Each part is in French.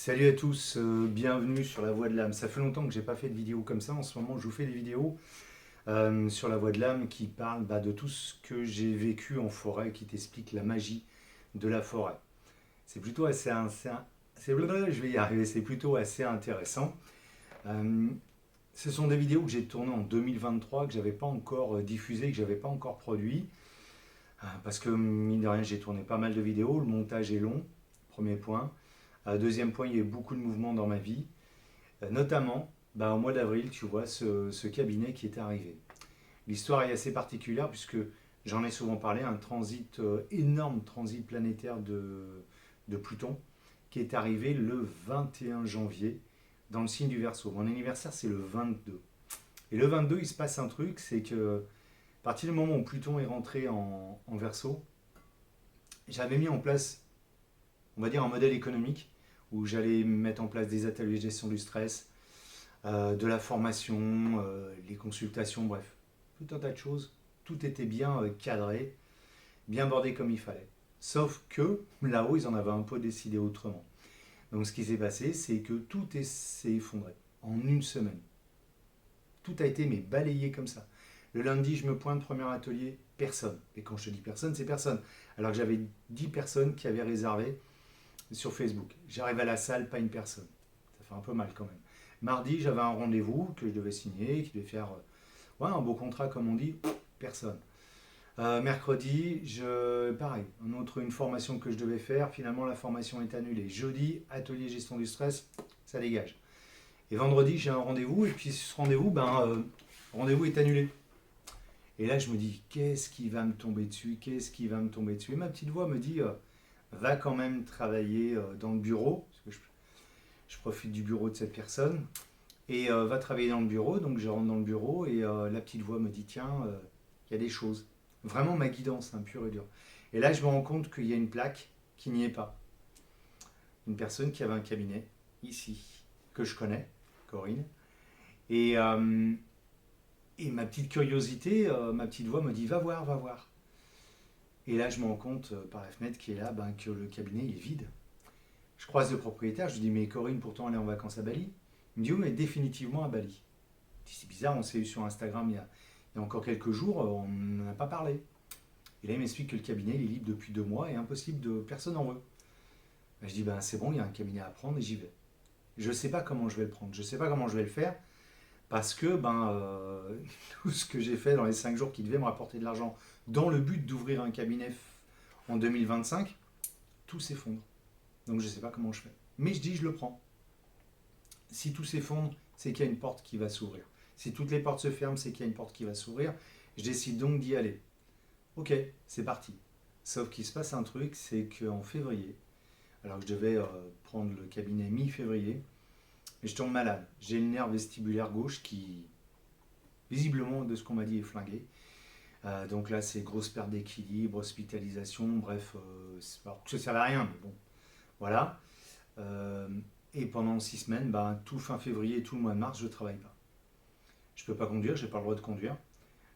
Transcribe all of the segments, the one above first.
Salut à tous, bienvenue sur la voie de l'âme. Ça fait longtemps que j'ai pas fait de vidéo comme ça. En ce moment, je vous fais des vidéos sur la voie de l'âme qui parlent de tout ce que j'ai vécu en forêt, qui t'explique la magie de la forêt. C'est plutôt je vais y arriver. C'est plutôt assez intéressant. Euh, Ce sont des vidéos que j'ai tournées en 2023, que j'avais pas encore diffusées, que j'avais pas encore produit, parce que mine de rien, j'ai tourné pas mal de vidéos. Le montage est long, premier point. Deuxième point, il y a eu beaucoup de mouvements dans ma vie. Notamment, au mois d'avril, tu vois, ce cabinet qui est arrivé. L'histoire est assez particulière puisque j'en ai souvent parlé, un transit, énorme transit planétaire de Pluton qui est arrivé le 21 janvier dans le signe du Verseau. Mon anniversaire, c'est le 22. Et le 22, il se passe un truc, c'est que à partir du moment où Pluton est rentré en Verseau, j'avais mis en place, on va dire, un modèle économique où j'allais mettre en place des ateliers de gestion du stress, de la formation, les consultations, bref, tout un tas de choses. Tout était bien cadré, bien bordé comme il fallait. Sauf que là-haut, ils en avaient un peu décidé autrement. Donc ce qui s'est passé, c'est que s'est effondré en une semaine. Tout a été balayé comme ça. Le lundi, je me pointe, premier atelier, personne. Et quand je te dis personne, c'est personne. Alors que j'avais 10 personnes qui avaient réservé sur Facebook. J'arrive à la salle, pas une personne. Ça fait un peu mal quand même. Mardi, j'avais un rendez-vous que je devais signer, qui devait faire un beau contrat comme on dit, personne. Mercredi, pareil, une formation que je devais faire, finalement la formation est annulée. Jeudi, atelier gestion du stress, ça dégage. Et vendredi, j'ai un rendez-vous, et puis ce rendez-vous, rendez-vous est annulé. Et là, je me dis, qu'est-ce qui va me tomber dessus? Qu'est-ce qui va me tomber dessus? Et ma petite voix me dit, va quand même travailler dans le bureau, parce que je profite du bureau de cette personne, et va travailler dans le bureau. Donc je rentre dans le bureau et la petite voix me dit tiens, il y a des choses. Vraiment ma guidance, pure et dure. Et là je me rends compte qu'il y a une plaque qui n'y est pas. Une personne qui avait un cabinet ici, que je connais, Corinne. Et, euh, et ma petite curiosité, ma petite voix me dit va voir, va voir. Et là je me rends compte par la fenêtre qui est là que le cabinet il est vide. Je croise le propriétaire, je lui dis mais Corinne pourtant elle est en vacances à Bali. Il me dit oui mais définitivement à Bali. C'est bizarre, on s'est eu sur Instagram il y a encore quelques jours, on n'en a pas parlé. Et là, il m'explique que le cabinet il est libre depuis 2 mois et impossible de personne en veut. Je dis c'est bon, il y a un cabinet à prendre et j'y vais. Je ne sais pas comment je vais le prendre, je ne sais pas comment je vais le faire parce que tout ce que j'ai fait dans les 5 jours qui devaient me rapporter de l'argent dans le but d'ouvrir un cabinet en 2025, tout s'effondre. Donc je ne sais pas comment je fais. Mais je dis je le prends. Si tout s'effondre, c'est qu'il y a une porte qui va s'ouvrir. Si toutes les portes se ferment, c'est qu'il y a une porte qui va s'ouvrir. Je décide donc d'y aller. Ok, c'est parti. Sauf qu'il se passe un truc, c'est qu'en février, alors que je devais prendre le cabinet mi-février, je tombe malade. J'ai le nerf vestibulaire gauche qui, visiblement, de ce qu'on m'a dit, est flingué. Donc là, c'est grosse perte d'équilibre, hospitalisation, bref, alors que ça ne servait à rien, mais bon, voilà. Euh, et pendant 6 semaines, tout fin février et tout le mois de mars, je ne travaille pas. Je ne peux pas conduire, je n'ai pas le droit de conduire.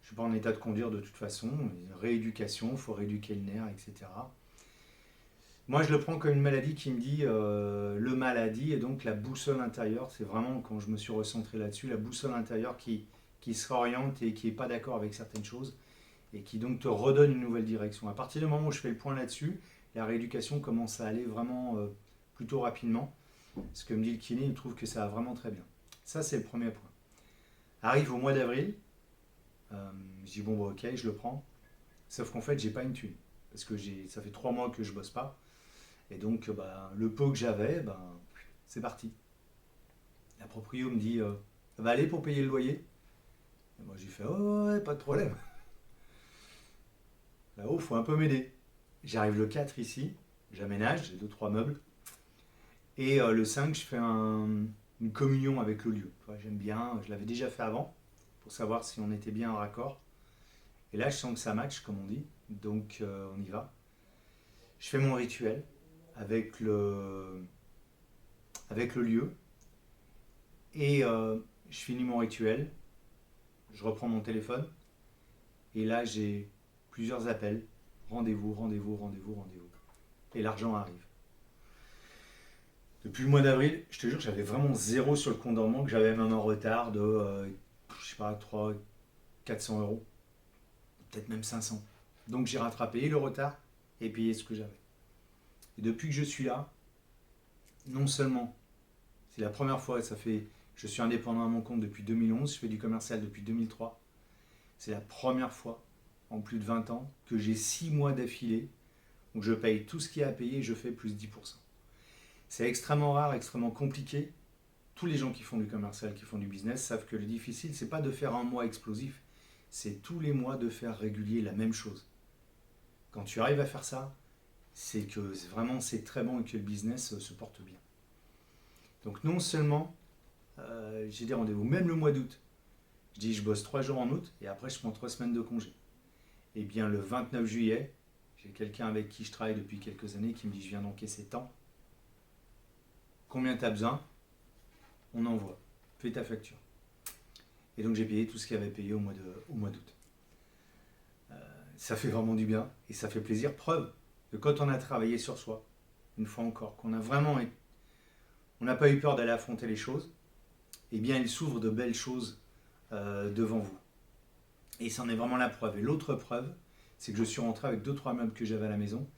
Je ne suis pas en état de conduire de toute façon. Rééducation, il faut rééduquer le nerf, etc. Moi, je le prends comme une maladie qui me dit le maladie et donc la boussole intérieure. C'est vraiment quand je me suis recentré là-dessus, la boussole intérieure qui se réoriente et qui n'est pas d'accord avec certaines choses et qui donc te redonne une nouvelle direction. À partir du moment où je fais le point là-dessus, la rééducation commence à aller vraiment plutôt rapidement. Ce que me dit le kiné, il trouve que ça va vraiment très bien. Ça, c'est le premier point. Arrive au mois d'avril, je dis ok, je le prends. Sauf qu'en fait, j'ai pas une thune. Parce que ça fait 3 mois que je bosse pas. Et donc, le peu que j'avais, c'est parti. La proprio me dit ça va aller pour payer le loyer. Et moi, j'ai fait oh, ouais, pas de problème. Là-haut, faut un peu m'aider. J'arrive le 4 ici, j'aménage, j'ai 2-3 meubles. Et le 5, je fais une communion avec le lieu. J'aime bien, je l'avais déjà fait avant, pour savoir si on était bien en raccord. Et là, je sens que ça match, comme on dit. Donc, on y va. Je fais mon rituel avec le lieu. Et je finis mon rituel. Je reprends mon téléphone. Et là, j'ai plusieurs appels. Rendez-vous, rendez-vous, rendez-vous, rendez-vous. Et l'argent arrive. Depuis le mois d'avril, je te jure, j'avais vraiment zéro sur le compte en banque. J'avais même un retard de, je sais pas, 300, 400 euros, peut-être même 500. Donc j'ai rattrapé le retard et payé ce que j'avais. Et depuis que je suis là, non seulement c'est la première fois, je suis indépendant à mon compte depuis 2011, je fais du commercial depuis 2003. C'est la première fois en plus de 20 ans que j'ai 6 mois d'affilée où je paye tout ce qu'il y a à payer et je fais plus 10%. C'est extrêmement rare, extrêmement compliqué. Tous les gens qui font du commercial, qui font du business, savent que le difficile, c'est pas de faire un mois explosif, c'est tous les mois de faire régulier la même chose. Quand tu arrives à faire ça, c'est que vraiment c'est très bon et que le business se porte bien. Donc non seulement j'ai des rendez-vous, même le mois d'août, je dis je bosse 3 jours en août et après je prends 3 semaines de congé. Et bien le 29 juillet, j'ai quelqu'un avec qui je travaille depuis quelques années qui me dit je viens d'encaisser tant. Combien tu as besoin? On envoie. Fais ta facture. Et donc j'ai payé tout ce qu'il y avait payé au mois d'août. Ça fait vraiment du bien et ça fait plaisir. Preuve que quand on a travaillé sur soi, une fois encore, qu'on a vraiment, on n'a pas eu peur d'aller affronter les choses, eh bien il s'ouvre de belles choses devant vous. Et c'en est vraiment la preuve. Et l'autre preuve, c'est que je suis rentré avec 2-3 meubles que j'avais à la maison.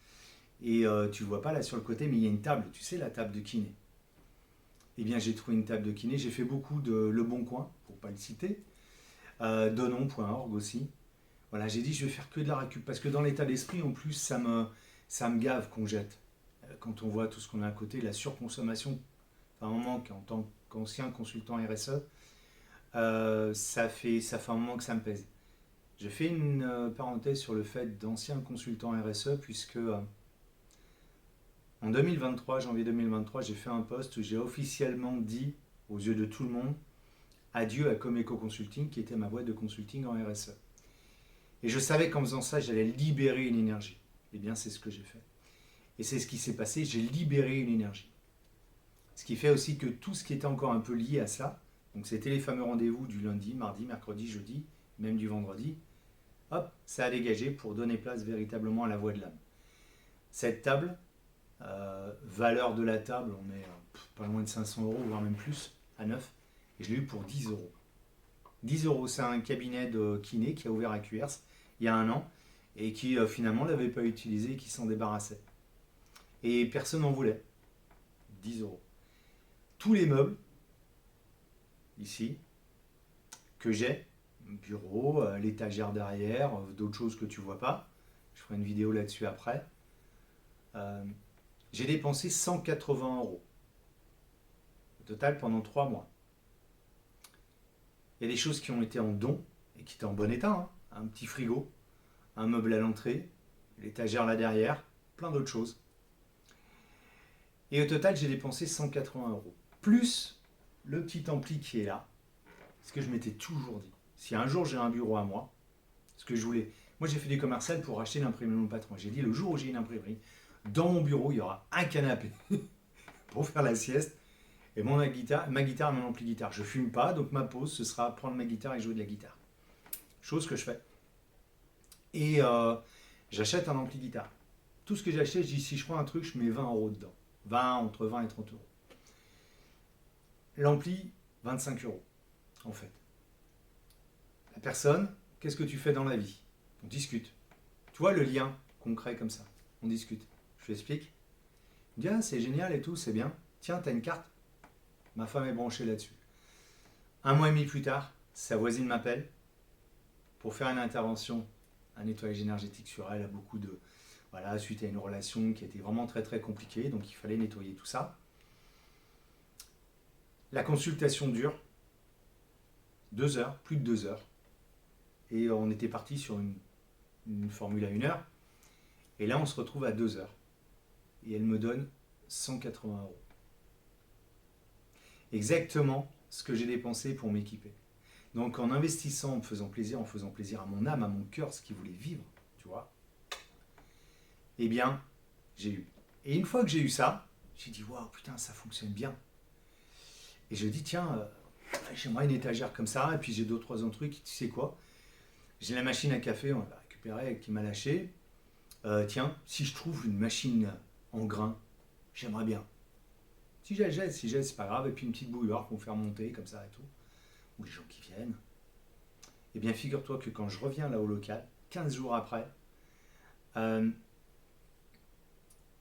Et tu ne vois pas là sur le côté, mais il y a une table, tu sais, la table de kiné. Eh bien, j'ai trouvé une table de kiné. J'ai fait beaucoup de Le Bon Coin, pour ne pas le citer. Donon.org aussi. Voilà, j'ai dit, je vais faire que de la récup. Parce que dans l'état d'esprit, en plus, ça me gave qu'on jette. Quand on voit tout ce qu'on a à côté, la surconsommation, à un moment, en tant qu'ancien consultant RSE, ça fait un moment que ça me pèse. Je fais une parenthèse sur le fait d'ancien consultant RSE, puisque en 2023, janvier 2023, j'ai fait un post où j'ai officiellement dit, aux yeux de tout le monde, adieu à Comeco Consulting, qui était ma boîte de consulting en RSE. Et je savais qu'en faisant ça, j'allais libérer une énergie. Eh bien, c'est ce que j'ai fait. Et c'est ce qui s'est passé, j'ai libéré une énergie. Ce qui fait aussi que tout ce qui était encore un peu lié à ça, donc c'était les fameux rendez-vous du lundi, mardi, mercredi, jeudi, même du vendredi, hop, ça a dégagé pour donner place véritablement à la voix de l'âme. Cette table, valeur de la table, on est pas loin de 500 euros, voire même plus, à neuf, et je l'ai eu pour 10 euros. 10 euros, c'est un cabinet de kiné qui a ouvert à Cuers il y a un an, et qui finalement ne l'avait pas utilisé et qui s'en débarrassait. Et personne n'en voulait. 10 euros. Tous les meubles, ici, que j'ai, bureau, l'étagère derrière, d'autres choses que tu vois pas, je ferai une vidéo là-dessus après, j'ai dépensé 180 euros au total pendant 3 mois. Il y a des choses qui ont été en don et qui étaient en bon état, hein. Un petit frigo, un meuble à l'entrée, l'étagère là derrière, plein d'autres choses. Et au total, j'ai dépensé 180 euros. Plus le petit ampli qui est là, ce que je m'étais toujours dit. Si un jour j'ai un bureau à moi, ce que je voulais. Moi, j'ai fait du commercial pour acheter l'imprimerie de mon patron. J'ai dit, le jour où j'ai une imprimerie, dans mon bureau, il y aura un canapé pour faire la sieste et ma guitare et mon ampli guitare. Je fume pas, donc ma pause, ce sera prendre ma guitare et jouer de la guitare. Chose que je fais. Et j'achète un ampli guitare. Tout ce que j'achète, je dis, si je prends un truc, je mets 20 euros dedans. Entre 20 et 30 euros. L'ampli, 25 euros, en fait. La personne, qu'est-ce que tu fais dans la vie? On discute. Tu vois le lien concret comme ça. On discute. Je lui explique. Il me dit, ah, c'est génial et tout, c'est bien. Tiens, t'as une carte? Ma femme est branchée là-dessus. Un mois et demi plus tard, sa voisine m'appelle pour faire une intervention, un nettoyage énergétique sur elle, voilà, suite à une relation qui était vraiment très très compliquée, donc il fallait nettoyer tout ça. La consultation dure 2 heures, plus de 2 heures. Et on était parti sur une formule à 1 heure. Et là, on se retrouve à 2 heures. Et elle me donne 180 euros. Exactement ce que j'ai dépensé pour m'équiper. Donc en investissant, en faisant plaisir à mon âme, à mon cœur, ce qu'il voulait vivre, tu vois, eh bien, j'ai eu. Et une fois que j'ai eu ça, j'ai dit, waouh, putain, ça fonctionne bien. Et je dis, tiens, j'aimerais une étagère comme ça, et puis j'ai 2-3 autres trucs, tu sais quoi? J'ai la machine à café, on l'a récupérée, qui m'a lâché. Tiens, si je trouve une machine en grain, j'aimerais bien. Si j'ai, c'est pas grave. Et puis une petite bouilloire pour me faire monter comme ça et tout. Ou les gens qui viennent. Eh bien, figure-toi que quand je reviens là au local, 15 jours après, euh,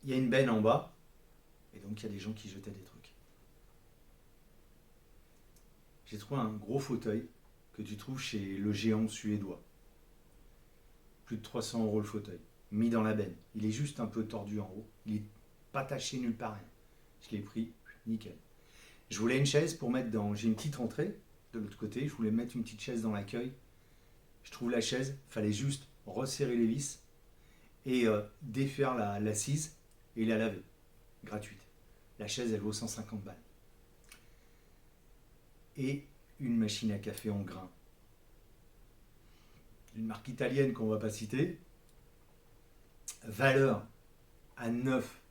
il y a une benne en bas. Et donc, il y a des gens qui jetaient des trucs. J'ai trouvé un gros fauteuil que tu trouves chez le géant suédois. Plus de 300 € le fauteuil. Mis dans la benne. Il est juste un peu tordu en haut. Il n'est pas taché nulle part, rien. Je l'ai pris, nickel. Je voulais une chaise pour mettre dans... J'ai une petite entrée de l'autre côté. Je voulais mettre une petite chaise dans l'accueil. Je trouve la chaise. Il fallait juste resserrer les vis et défaire l'assise et la laver. Gratuite. La chaise, elle vaut 150 balles. Et une machine à café en grains. Une marque italienne qu'on ne va pas citer. Valeur à neuf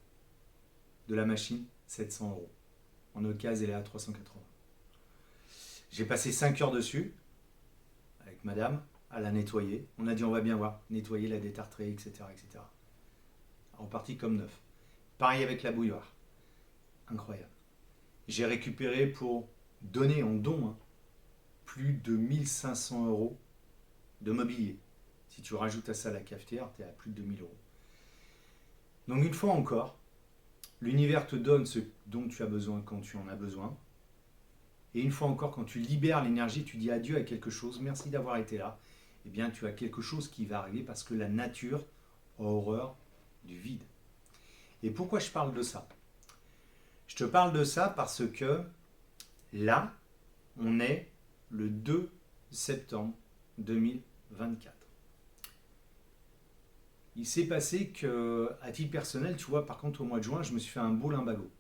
de la machine, 700 €. En occasion, elle est à 380. J'ai passé 5 heures dessus, avec madame, à la nettoyer. On a dit, on va bien voir, nettoyer, la détartrer, etc. etc. Reparti comme neuf. Pareil avec la bouilloire. Incroyable. J'ai récupéré pour donner en don plus de 1500 € de mobilier. Si tu rajoutes à ça la cafetière, tu es à plus de 2000 €. Donc une fois encore, l'univers te donne ce dont tu as besoin quand tu en as besoin. Et une fois encore, quand tu libères l'énergie, tu dis adieu à quelque chose, merci d'avoir été là, eh bien tu as quelque chose qui va arriver parce que la nature a horreur du vide. Et pourquoi je parle de ça? Je te parle de ça parce que là, on est le 2 septembre 2024. Il s'est passé que, à titre personnel, tu vois, par contre, au mois de juin, je me suis fait un beau lumbago.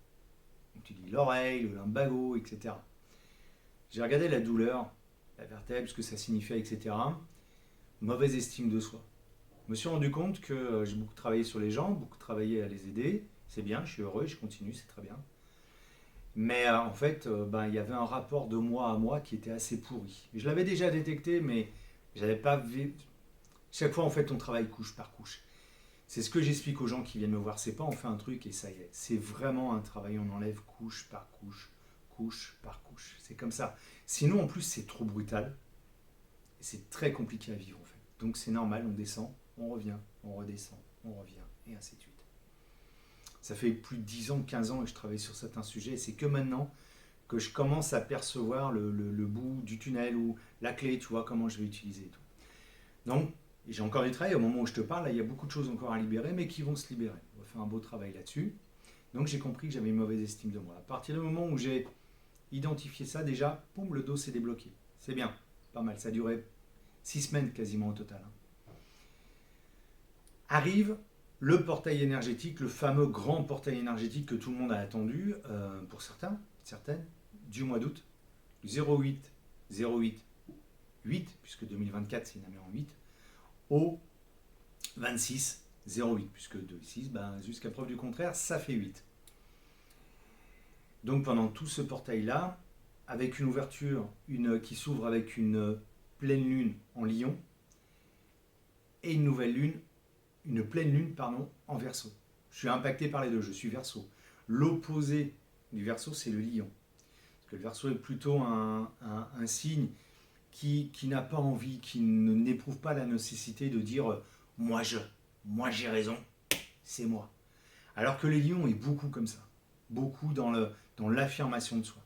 Donc, tu dis l'oreille, le lumbago, etc. J'ai regardé la douleur, la vertèbre, ce que ça signifiait, etc. Mauvaise estime de soi. Je me suis rendu compte que j'ai beaucoup travaillé sur les gens, beaucoup travaillé à les aider. C'est bien, je suis heureux, je continue, c'est très bien. Mais en fait, il y avait un rapport de moi à moi qui était assez pourri. Je l'avais déjà détecté, mais je n'avais pas vu. Chaque fois, en fait, on travaille couche par couche. C'est ce que j'explique aux gens qui viennent me voir. C'est pas on fait un truc et ça y est. C'est vraiment un travail. On enlève couche par couche, couche par couche. C'est comme ça. Sinon, en plus, c'est trop brutal. Et c'est très compliqué à vivre, en fait. Donc, c'est normal. On descend, on revient, on redescend, on revient, et ainsi de suite. Ça fait plus de 10 ans, 15 ans que je travaille sur certains sujets. Et c'est que maintenant que je commence à percevoir le bout du tunnel ou la clé, tu vois, comment je vais utiliser et tout. Donc, et j'ai encore du travail, au moment où je te parle, là, il y a beaucoup de choses encore à libérer, mais qui vont se libérer. On va faire un beau travail là-dessus. Donc j'ai compris que j'avais une mauvaise estime de moi. À partir du moment où j'ai identifié ça, déjà, boum, le dos s'est débloqué. C'est bien, pas mal. Ça a duré 6 semaines quasiment au total. Arrive le portail énergétique, le fameux grand portail énergétique que tout le monde a attendu, pour certains, certaines, du mois d'août, 08, 08, 8, puisque 2024 c'est une année en 8, au 26 08, puisque 2 et 6, jusqu'à preuve du contraire, ça fait 8. Donc pendant tout ce portail-là, avec une ouverture qui s'ouvre avec une pleine lune en Lion, et une nouvelle lune, une pleine lune, en Verseau. Je suis impacté par les deux, je suis Verseau. L'opposé du Verseau, c'est le Lion. Parce que le Verseau est plutôt un signe qui n'a pas envie, qui n'éprouve pas la nécessité de dire moi j'ai raison, c'est moi. Alors que les lions est beaucoup comme ça, beaucoup dans l'affirmation de soi.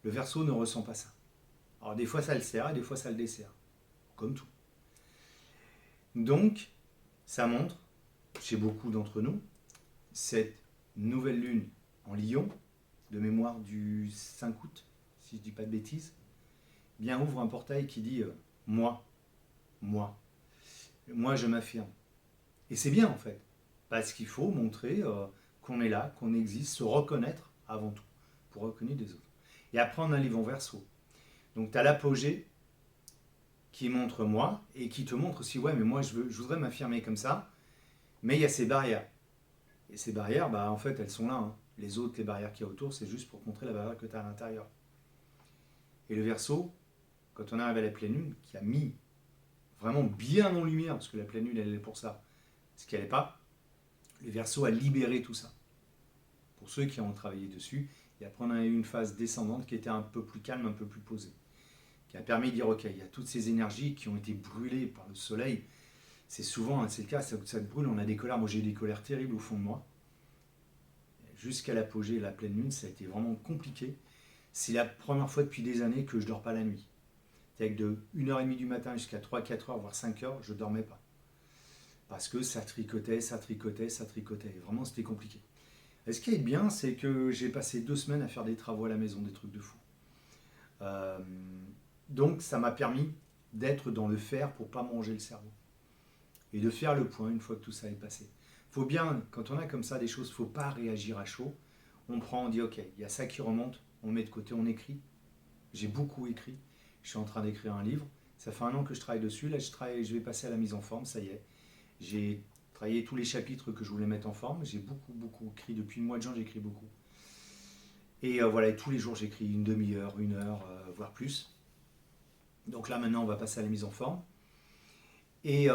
Le Verseau ne ressent pas ça. Alors des fois ça le sert et des fois ça le dessert, comme tout. Donc ça montre, chez beaucoup d'entre nous, cette nouvelle lune en Lion, de mémoire du 5 août, si je ne dis pas de bêtises, bien ouvre un portail qui dit moi je m'affirme. Et c'est bien en fait, parce qu'il faut montrer qu'on est là, qu'on existe, se reconnaître avant tout, pour reconnaître des autres. Et après on a les vents Verseau. Donc tu as l'apogée qui montre moi, et qui te montre aussi, ouais mais moi je voudrais m'affirmer comme ça, mais il y a ces barrières. Et ces barrières, en fait elles sont là. Les autres, les barrières qu'il y a autour, c'est juste pour contrer la barrière que tu as à l'intérieur. Et le Verseau, quand on arrive à la pleine lune, qui a mis vraiment bien en lumière, parce que la pleine lune, elle est pour ça, ce qu'elle n'est pas, le Verseau a libéré tout ça. pour ceux qui ont travaillé dessus. Et après, on a eu une phase descendante qui était un peu plus calme, un peu plus posée, qui a permis de dire, ok, il y a toutes ces énergies qui ont été brûlées par le soleil. C'est souvent, c'est le cas, ça te brûle, on a des colères. Moi, j'ai eu des colères terribles au fond de moi. Jusqu'à l'apogée, la pleine lune, ça a été vraiment compliqué. C'est la première fois depuis des années que je ne dors pas la nuit. C'est-à-dire que de 1h30 du matin jusqu'à 3-4h, voire 5h, je ne dormais pas. Parce que ça tricotait, ça tricotait, ça tricotait. Et vraiment, c'était compliqué. Et ce qui est bien, c'est que j'ai passé 2 semaines à faire des travaux à la maison, des trucs de fou. Donc, ça m'a permis d'être dans le faire pour ne pas manger le cerveau. Et de faire le point une fois que tout ça est passé. Faut bien, quand on a comme ça des choses, il ne faut pas réagir à chaud. On prend, on dit, ok, il y a ça qui remonte, on met de côté, on écrit. J'ai beaucoup écrit. Je suis en train d'écrire un livre. Ça fait 1 an que je travaille dessus. Là, je vais passer à la mise en forme, ça y est. J'ai travaillé tous les chapitres que je voulais mettre en forme. J'ai beaucoup écrit. Depuis le mois de juin, j'écris beaucoup. Et voilà, et tous les jours, j'écris une demi-heure, 1 heure, voire plus. Donc là, maintenant, on va passer à la mise en forme. Et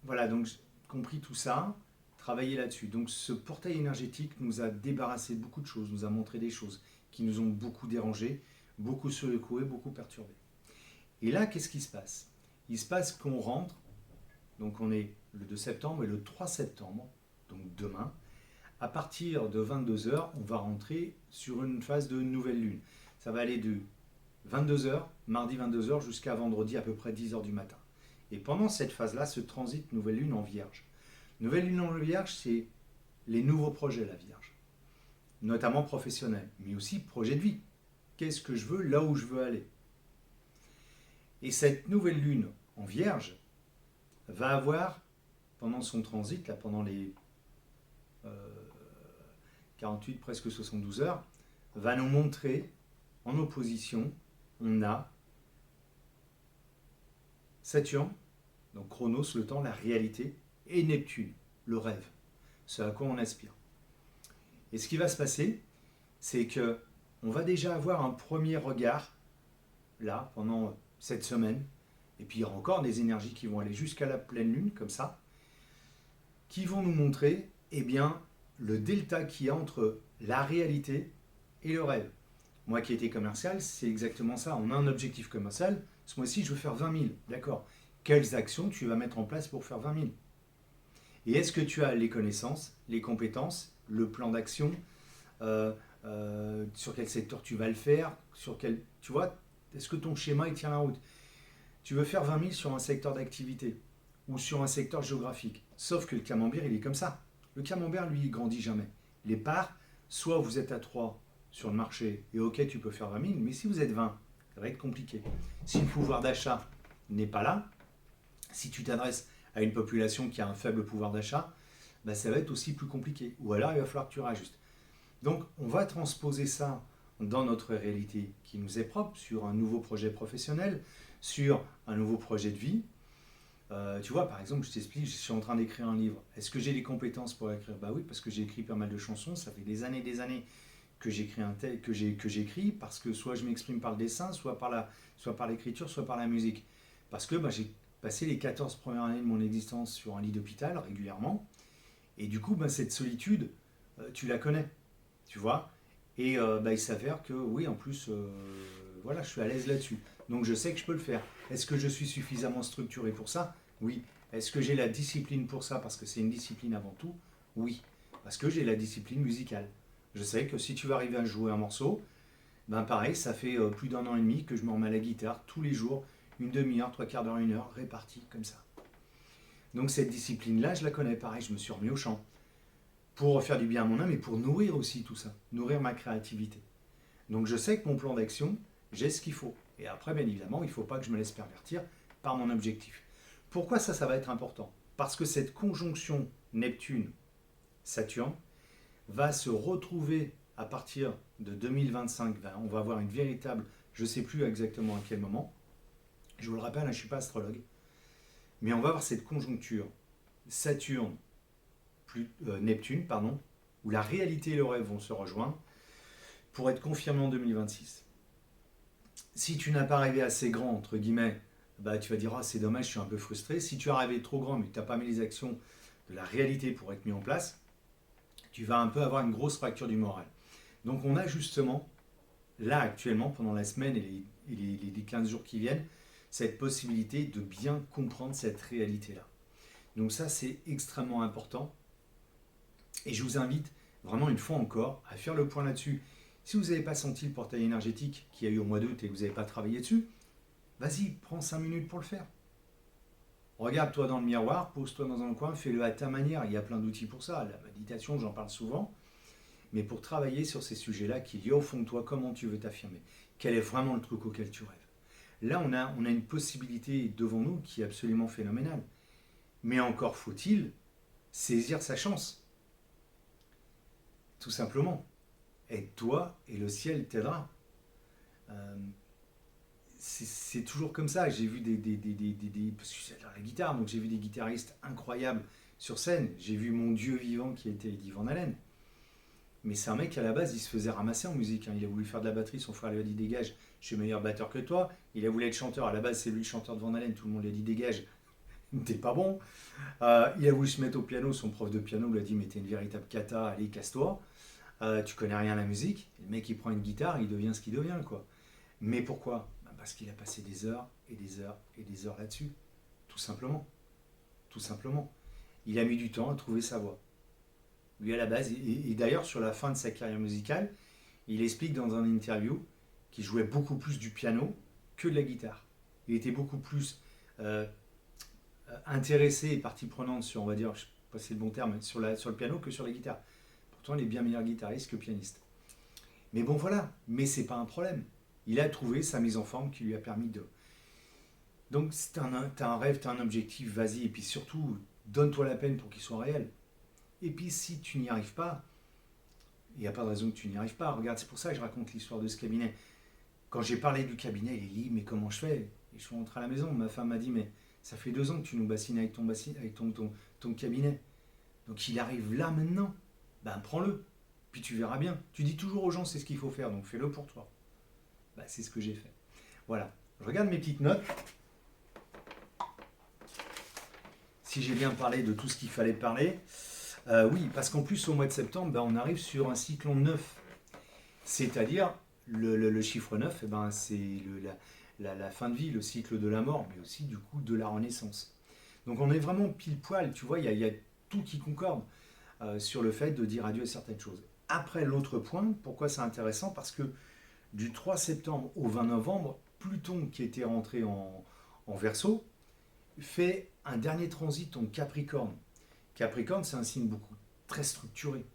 voilà, donc j'ai compris tout ça, travailler là-dessus. Donc ce portail énergétique nous a débarrassé de beaucoup de choses, nous a montré des choses qui nous ont beaucoup dérangés, beaucoup secoués, beaucoup perturbés. Et là, qu'est-ce qui se passe? Il se passe qu'on rentre, donc on est le 2 septembre et le 3 septembre, donc demain, à partir de 22h, on va rentrer sur une phase de nouvelle lune. Ça va aller de 22h, mardi 22h, jusqu'à vendredi à peu près 10h du matin. Et pendant cette phase-là, se transite nouvelle lune en Vierge. Nouvelle lune en Vierge, c'est les nouveaux projets, la Vierge. Notamment professionnels, mais aussi projet de vie. Qu'est-ce que je veux, là où je veux aller? Et cette nouvelle lune en Vierge va avoir, pendant son transit, là, pendant les 48, presque 72 heures, va nous montrer, en opposition, on a Saturne, donc Chronos, le temps, la réalité, et Neptune, le rêve, ce à quoi on aspire. Et ce qui va se passer, c'est que on va déjà avoir un premier regard, là, pendant cette semaine, et puis il y aura encore des énergies qui vont aller jusqu'à la pleine lune, comme ça, qui vont nous montrer, eh bien, le delta qu'il y a entre la réalité et le rêve. Moi qui étais commercial, c'est exactement ça. On a un objectif commercial. Ce mois-ci, je veux faire 20 000. D'accord. Quelles actions tu vas mettre en place pour faire 20 000? Et est-ce que tu as les connaissances, les compétences, le plan d'action, sur quel secteur tu vas le faire, sur quel, tu vois, est-ce que ton schéma il tient la route? Tu veux faire 20 000 sur un secteur d'activité ou sur un secteur géographique. Sauf que le camembert, il est comme ça. Le camembert, lui, il grandit jamais. Les parts, soit vous êtes à 3 sur le marché et ok, tu peux faire 20 000, mais si vous êtes 20, ça va être compliqué. Si le pouvoir d'achat n'est pas là, si tu t'adresses à une population qui a un faible pouvoir d'achat, ben ça va être aussi plus compliqué. Ou alors, il va falloir que tu rajustes. Donc, on va transposer ça dans notre réalité qui nous est propre, sur un nouveau projet professionnel, sur un nouveau projet de vie. Tu vois, par exemple, je t'explique, je suis en train d'écrire un livre. Est-ce que j'ai les compétences pour écrire? Bah oui, parce que j'ai écrit pas mal de chansons. Ça fait des années que j'écris que j'écris, parce que soit je m'exprime par le dessin, soit par l'écriture, soit par la musique. Parce que bah, j'ai passé les 14 premières années de mon existence sur un lit d'hôpital régulièrement. Et du coup, bah, cette solitude, tu la connais, tu vois. Et bah, il s'avère que oui, en plus, voilà, je suis à l'aise là-dessus. Donc je sais que je peux le faire. Est-ce que je suis suffisamment structuré pour ça? Oui. Est-ce que j'ai la discipline pour ça? Parce que c'est une discipline avant tout? Oui. Parce que j'ai la discipline musicale. Je sais que si tu vas arriver à jouer un morceau, ben pareil, ça fait plus d'1 an et demi que je me remets à la guitare tous les jours, une demi-heure, 3/4 d'heure, 1 heure, répartie comme ça. Donc cette discipline-là, je la connais. Pareil, je me suis remis au chant. Pour faire du bien à mon âme et pour nourrir aussi tout ça, nourrir ma créativité. Donc je sais que mon plan d'action, j'ai ce qu'il faut. Et après, bien évidemment, il ne faut pas que je me laisse pervertir par mon objectif. Pourquoi ça va être important? Parce que cette conjonction Neptune-Saturne va se retrouver à partir de 2025. On va avoir une véritable, je ne sais plus exactement à quel moment, je vous le rappelle, je ne suis pas astrologue, mais on va avoir cette conjoncture Saturne Neptune, où la réalité et le rêve vont se rejoindre pour être confirmé en 2026. Si tu n'as pas rêvé assez grand, entre guillemets, bah, tu vas dire ah, c'est dommage, je suis un peu frustré. Si tu as rêvé trop grand mais que tu n'as pas mis les actions de la réalité pour être mis en place, tu vas un peu avoir une grosse fracture du moral. Donc on a justement, là actuellement, pendant la semaine et les 15 jours qui viennent, cette possibilité de bien comprendre cette réalité-là. Donc ça, c'est extrêmement important. Et je vous invite vraiment une fois encore à faire le point là-dessus. Si vous n'avez pas senti le portail énergétique qu'il y a eu au mois d'août et que vous n'avez pas travaillé dessus, vas-y, prends 5 minutes pour le faire. Regarde-toi dans le miroir, pose-toi dans un coin, fais-le à ta manière. Il y a plein d'outils pour ça. La méditation, j'en parle souvent. Mais pour travailler sur ces sujets-là, qu'il y a au fond de toi, comment tu veux t'affirmer. Quel est vraiment le truc auquel tu rêves. Là, on a une possibilité devant nous qui est absolument phénoménale. Mais encore faut-il saisir sa chance. Tout simplement. Aide-toi et le ciel t'aidera. Euh, c'est toujours comme ça. J'ai vu parce que j'adore la guitare, donc j'ai vu des guitaristes incroyables sur scène. J'ai vu mon Dieu vivant qui était Eddie Van Halen. Mais c'est un mec à la base, il se faisait ramasser en musique. Hein. Il a voulu faire de la batterie, son frère lui a dit dégage, je suis meilleur batteur que toi. Il a voulu être chanteur, à la base c'est lui le chanteur de Van Halen, tout le monde lui a dit dégage, t'es pas bon. Il a voulu se mettre au piano, son prof de piano lui a dit mais t'es une véritable cata, allez casse-toi. Tu connais rien à la musique. Le mec il prend une guitare, il devient ce qu'il devient quoi. Mais pourquoi? Parce qu'il a passé des heures et des heures et des heures là-dessus. Tout simplement. Tout simplement. Il a mis du temps à trouver sa voix. Lui à la base, et d'ailleurs sur la fin de sa carrière musicale, il explique dans un interview qu'il jouait beaucoup plus du piano que de la guitare. Il était beaucoup plus euh, intéressé et partie prenante sur, on va dire, je ne sais pas si c'est le bon terme, sur le piano que sur la guitare. Pourtant, il est bien meilleur guitariste que pianiste. Mais bon, voilà. Mais c'est pas un problème. Il a trouvé sa mise en forme qui lui a permis de. Donc, si t'as un rêve, t'as un objectif, vas-y. Et puis surtout, donne-toi la peine pour qu'il soit réel. Et puis, si tu n'y arrives pas, il n'y a pas de raison que tu n'y arrives pas. Regarde, c'est pour ça que je raconte l'histoire de ce cabinet. Quand j'ai parlé du cabinet, il est dit, mais comment je fais? Et je suis rentré à la maison. Ma femme m'a dit, mais ça fait 2 ans que tu nous bassines avec ton cabinet. Donc, il arrive là maintenant. Ben, prends-le. Puis tu verras bien. Tu dis toujours aux gens, c'est ce qu'il faut faire, donc fais-le pour toi. Ben, c'est ce que j'ai fait. Voilà. Je regarde mes petites notes. Si j'ai bien parlé de tout ce qu'il fallait parler. Oui, parce qu'en plus, au mois de septembre, ben, on arrive sur un cyclone 9. C'est-à-dire, le chiffre 9, eh ben, c'est la fin de vie, le cycle de la mort, mais aussi du coup de la renaissance. Donc on est vraiment pile poil, tu vois, il y a tout qui concorde sur le fait de dire adieu à certaines choses. Après, l'autre point, pourquoi c'est intéressant? Parce que du 3 septembre au 20 novembre, Pluton, qui était rentré en Verseau, fait un dernier transit en Capricorne. Capricorne, c'est un signe beaucoup très structuré.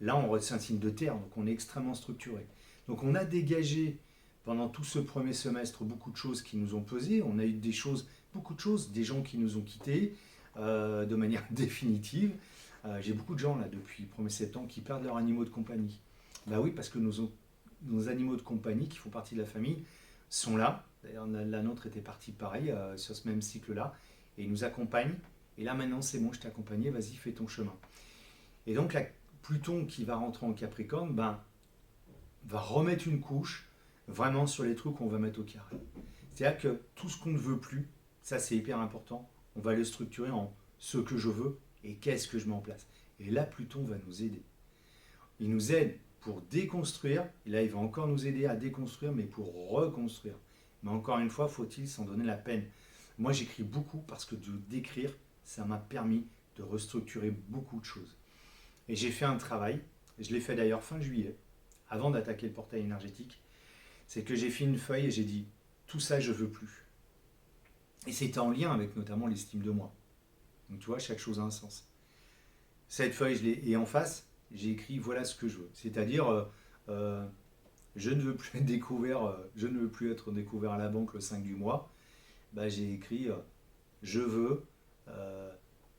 Là, c'est un signe de terre, donc on est extrêmement structuré. Donc on a dégagé pendant tout ce premier semestre beaucoup de choses qui nous ont pesé. On a eu beaucoup de choses, des gens qui nous ont quittés de manière définitive. J'ai beaucoup de gens là depuis le 1er septembre qui perdent leurs animaux de compagnie. Bah oui, parce que nos animaux de compagnie qui font partie de la famille sont là. D'ailleurs, la nôtre était partie pareil sur ce même cycle-là. Et ils nous accompagnent. Et là maintenant, c'est bon, je t'ai accompagné, vas-y, fais ton chemin. Et donc, Pluton qui va rentrer en Capricorne, ben, va remettre une couche vraiment sur les trucs qu'on va mettre au carré. C'est-à-dire que tout ce qu'on ne veut plus, ça c'est hyper important, on va le structurer en ce que je veux et qu'est-ce que je mets en place. Et là, Pluton va nous aider. Il nous aide pour déconstruire, et là il va encore nous aider à déconstruire, mais pour reconstruire. Mais encore une fois, faut-il s'en donner la peine. Moi j'écris beaucoup parce que de d'écrire, ça m'a permis de restructurer beaucoup de choses. Et j'ai fait un travail, je l'ai fait d'ailleurs fin juillet, avant d'attaquer le portail énergétique, c'est que j'ai fait une feuille et j'ai dit, tout ça je veux plus. Et c'était en lien avec notamment l'estime de moi. Donc tu vois, chaque chose a un sens. Cette feuille, et en face, j'ai écrit, voilà ce que je veux. C'est-à-dire, je ne veux plus être découvert, je ne veux plus être découvert à la banque le 5 du mois. Bah, j'ai écrit, je veux,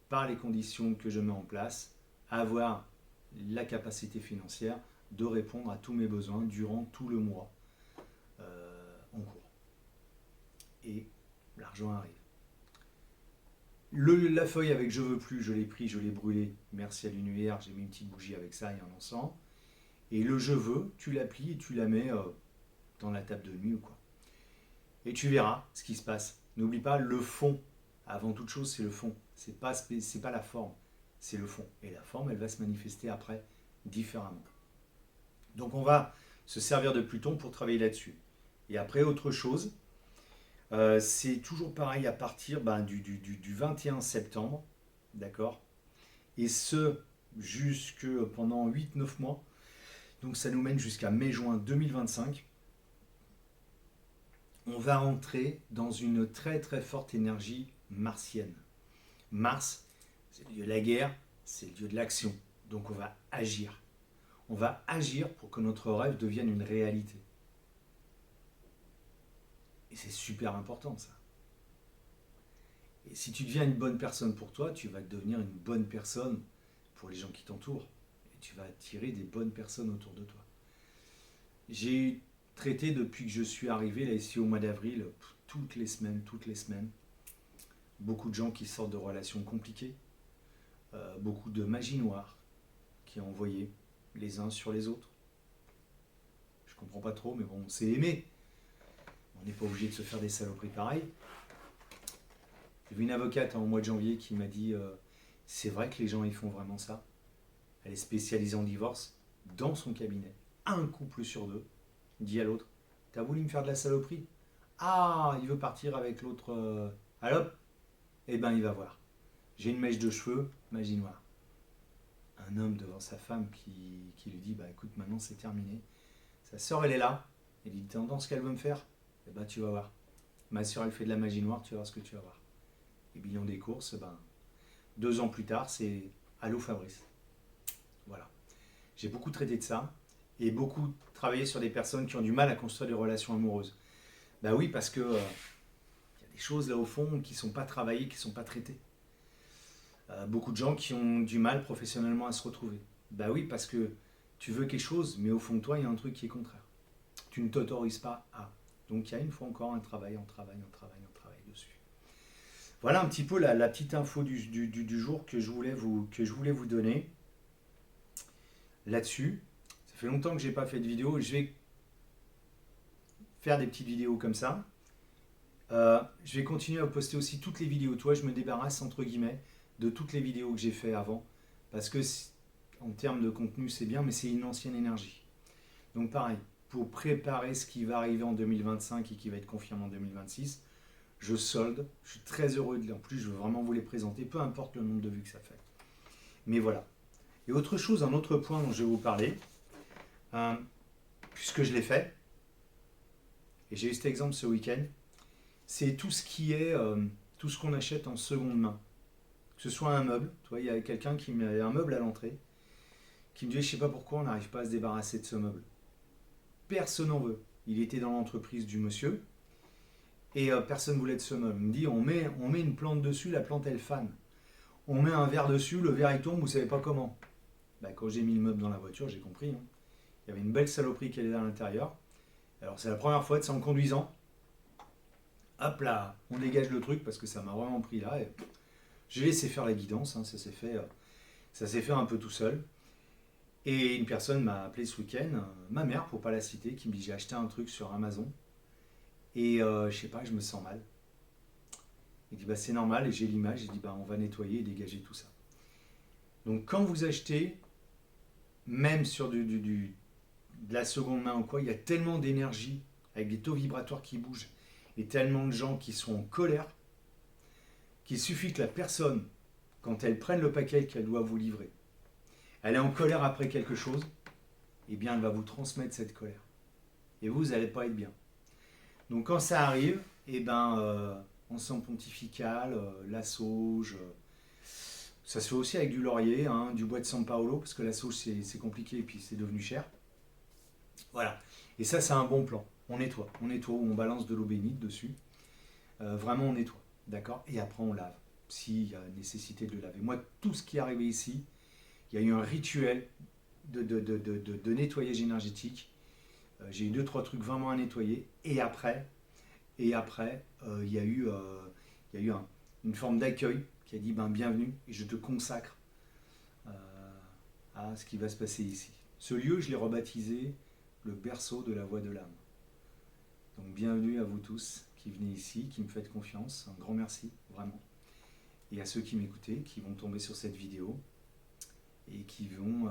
par les conditions que je mets en place, avoir la capacité financière de répondre à tous mes besoins durant tout le mois en cours. Et l'argent arrive. La feuille avec je veux plus, je l'ai pris, je l'ai brûlé, merci à l'univers, j'ai mis une petite bougie avec ça et un encens. Et le je veux, tu la plies et tu la mets dans la table de nuit ou quoi. Et tu verras ce qui se passe. N'oublie pas le fond. Avant toute chose, c'est le fond. C'est pas la forme, c'est le fond. Et la forme, elle va se manifester après différemment. Donc on va se servir de Pluton pour travailler là-dessus. Et après, autre chose, c'est toujours pareil à partir du 21 septembre, d'accord? Et ce, jusque pendant 8 9 mois. Donc ça nous mène jusqu'à mai-juin 2025. On va entrer dans une très très forte énergie martienne. Mars, c'est le dieu de la guerre, c'est le dieu de l'action. Donc on va agir. On va agir pour que notre rêve devienne une réalité. Et c'est super important ça. Et si tu deviens une bonne personne pour toi, tu vas devenir une bonne personne pour les gens qui t'entourent. Et tu vas attirer des bonnes personnes autour de toi. J'ai traité depuis que je suis arrivé là ici au mois d'avril, toutes les semaines, beaucoup de gens qui sortent de relations compliquées, beaucoup de magie noire qui est envoyée les uns sur les autres. Je comprends pas trop, mais bon, c'est aimé. On n'est pas obligé de se faire des saloperies pareilles. J'ai vu une avocate en mois de janvier qui m'a dit c'est vrai que les gens ils font vraiment ça. Elle est spécialisée en divorce dans son cabinet. Un couple sur deux dit à l'autre t'as voulu me faire de la saloperie? Ah, il veut partir avec l'autre. Allô? Eh ben, il va voir. J'ai une mèche de cheveux, magie noire. Un homme devant sa femme qui lui dit bah écoute, maintenant c'est terminé. Sa sœur, elle est là. Elle dit t'entends ce qu'elle veut me faire? Eh ben, tu vas voir. Ma sœur, elle fait de la magie noire, tu vas voir ce que tu vas voir. Et bilan des courses, ben, 2 ans plus tard, c'est Allô Fabrice. Voilà. J'ai beaucoup traité de ça et beaucoup travaillé sur des personnes qui ont du mal à construire des relations amoureuses. Bah oui, parce que y a des choses là au fond qui ne sont pas travaillées, qui ne sont pas traitées. Beaucoup de gens qui ont du mal professionnellement à se retrouver. Bah oui, parce que tu veux quelque chose, mais au fond de toi, il y a un truc qui est contraire. Tu ne t'autorises pas à. Donc il y a une fois encore un travail dessus. Voilà un petit peu la petite info du jour que je voulais vous donner là-dessus. Ça fait longtemps que je n'ai pas fait de vidéo. Je vais faire des petites vidéos comme ça. Je vais continuer à poster aussi toutes les vidéos. Toi, je me débarrasse entre guillemets de toutes les vidéos que j'ai fait avant. Parce que en termes de contenu, c'est bien, mais c'est une ancienne énergie. Donc pareil, pour préparer ce qui va arriver en 2025 et qui va être confirmé en 2026, je solde. Je suis très heureux de. En plus, je veux vraiment vous les présenter, peu importe le nombre de vues que ça fait. Mais voilà. Et autre chose, un autre point dont je vais vous parler, puisque je l'ai fait, et j'ai eu cet exemple ce week-end, c'est tout ce qui est, tout ce qu'on achète en seconde main. Que ce soit un meuble, tu vois, il y a quelqu'un qui met un meuble à l'entrée, qui me dit, je ne sais pas pourquoi on n'arrive pas à se débarrasser de ce meuble. Personne n'en veut. Il était dans l'entreprise du monsieur, et personne ne voulait de ce meuble. Il me dit, on met une plante dessus, la plante elle fane. On met un verre dessus, le verre il tombe, vous savez pas comment. Bah, quand j'ai mis le meuble dans la voiture, j'ai compris. Hein. Il y avait une belle saloperie qui allait à l'intérieur. Alors c'est la première fois, c'est en conduisant. Hop là, on dégage le truc parce que ça m'a vraiment pris là. Et j'ai laissé faire la guidance, hein, ça s'est fait un peu tout seul. Et une personne m'a appelé ce week-end, ma mère pour pas la citer, qui me dit j'ai acheté un truc sur Amazon et je sais pas, je me sens mal. Il dit bah c'est normal et j'ai l'image, il dit bah on va nettoyer et dégager tout ça. Donc quand vous achetez, même sur de la seconde main ou quoi, il y a tellement d'énergie avec des taux vibratoires qui bougent et tellement de gens qui sont en colère qu'il suffit que la personne, quand elle prenne le paquet qu'elle doit vous livrer, elle est en colère après quelque chose, eh bien elle va vous transmettre cette colère. Et vous n'allez pas être bien. Donc quand ça arrive, eh ben, encens pontifical, la sauge, ça se fait aussi avec du laurier, hein, du bois de San Paolo, parce que la sauge c'est compliqué et puis c'est devenu cher. Voilà. Et ça c'est un bon plan. On nettoie, on balance de l'eau bénite dessus. Vraiment on nettoie, d'accord? Et après on lave, s'il y a nécessité de le laver. Moi tout ce qui est arrivé ici, il y a eu un rituel de nettoyage énergétique. J'ai eu 2-3 trucs vraiment à nettoyer. Et après, il y a eu, une forme d'accueil qui a dit ben, bienvenue et je te consacre à ce qui va se passer ici. Ce lieu, je l'ai rebaptisé le berceau de la voix de l'âme. Donc bienvenue à vous tous qui venez ici, qui me faites confiance. Un grand merci, vraiment. Et à ceux qui m'écoutaient, qui vont tomber sur cette vidéo et qui vont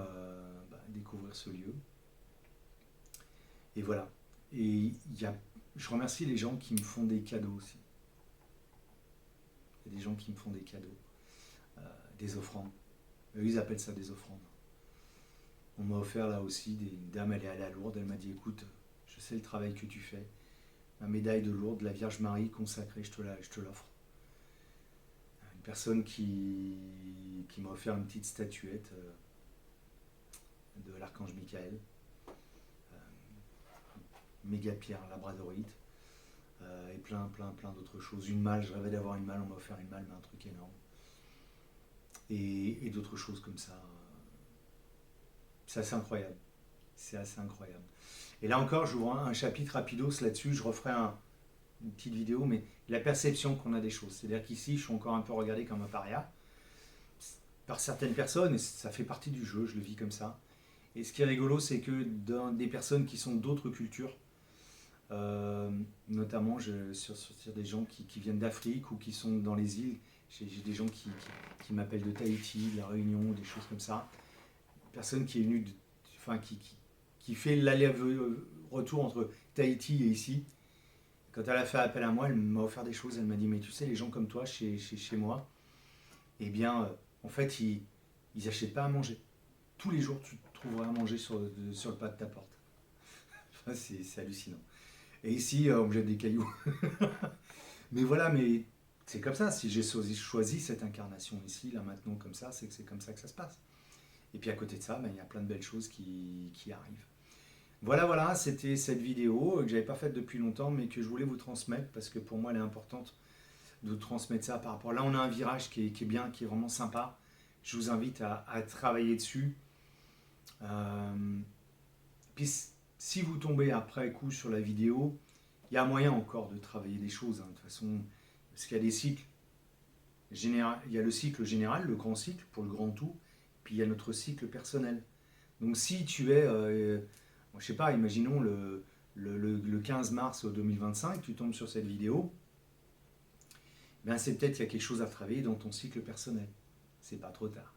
découvrir ce lieu. Et voilà. Et je remercie les gens qui me font des cadeaux aussi. Il y a des gens qui me font des cadeaux, des offrandes. Eux, ils appellent ça des offrandes. On m'a offert là aussi, une dame, elle est allée à Lourdes, elle m'a dit écoute, je sais le travail que tu fais. Ma médaille de Lourdes, la Vierge Marie consacrée, je te l'offre. Une personne qui m'a offert une petite statuette de l'archange Michael, méga pierre labradorite, et plein d'autres choses. Une malle, je rêvais d'avoir une malle, on m'a offert une malle, mais un truc énorme. Et d'autres choses comme ça. C'est assez incroyable. C'est assez incroyable. Et là encore, j'ouvre un chapitre rapidos là-dessus, je referai une petite vidéo, mais la perception qu'on a des choses. C'est-à-dire qu'ici, je suis encore un peu regardé comme un paria par certaines personnes, et ça fait partie du jeu, je le vis comme ça. Et ce qui est rigolo, c'est que dans des personnes qui sont d'autres cultures, notamment sur des gens qui viennent d'Afrique ou qui sont dans les îles, j'ai des gens qui m'appellent de Tahiti, de la Réunion, des choses comme ça. Une personne qui est venue, qui fait l'aller-retour entre Tahiti et ici. Quand elle a fait appel à moi, elle m'a offert des choses. Elle m'a dit mais tu sais, les gens comme toi chez moi, eh bien, en fait, ils n'achètent pas à manger. Tous les jours, tu trouveras à manger sur le pas de ta porte. Enfin, c'est hallucinant. Et ici, on me jette des cailloux. Mais voilà, mais c'est comme ça. Si j'ai choisi cette incarnation ici, là maintenant, comme ça, c'est que c'est comme ça que ça se passe. Et puis à côté de ça, ben, il y a plein de belles choses qui arrivent. Voilà, c'était cette vidéo que j'avais pas faite depuis longtemps, mais que je voulais vous transmettre parce que pour moi, elle est importante de vous transmettre ça par rapport. Là, on a un virage qui est bien, qui est vraiment sympa. Je vous invite à travailler dessus. Puis si vous tombez après coup sur la vidéo, il y a moyen encore de travailler des choses. Hein, de toute façon, parce qu'il y a des cycles. Il y a le cycle général, le grand cycle pour le grand tout, puis il y a notre cycle personnel. Donc si tu es, je sais pas, imaginons le 15 mars 2025, tu tombes sur cette vidéo, ben c'est peut-être qu'il y a quelque chose à travailler dans ton cycle personnel. C'est pas trop tard.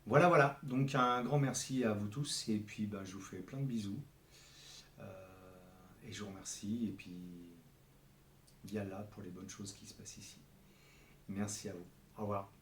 Voilà. Donc un grand merci à vous tous et puis ben, je vous fais plein de bisous. Et je vous remercie et puis Yallah pour les bonnes choses qui se passent ici. Merci à vous. Au revoir.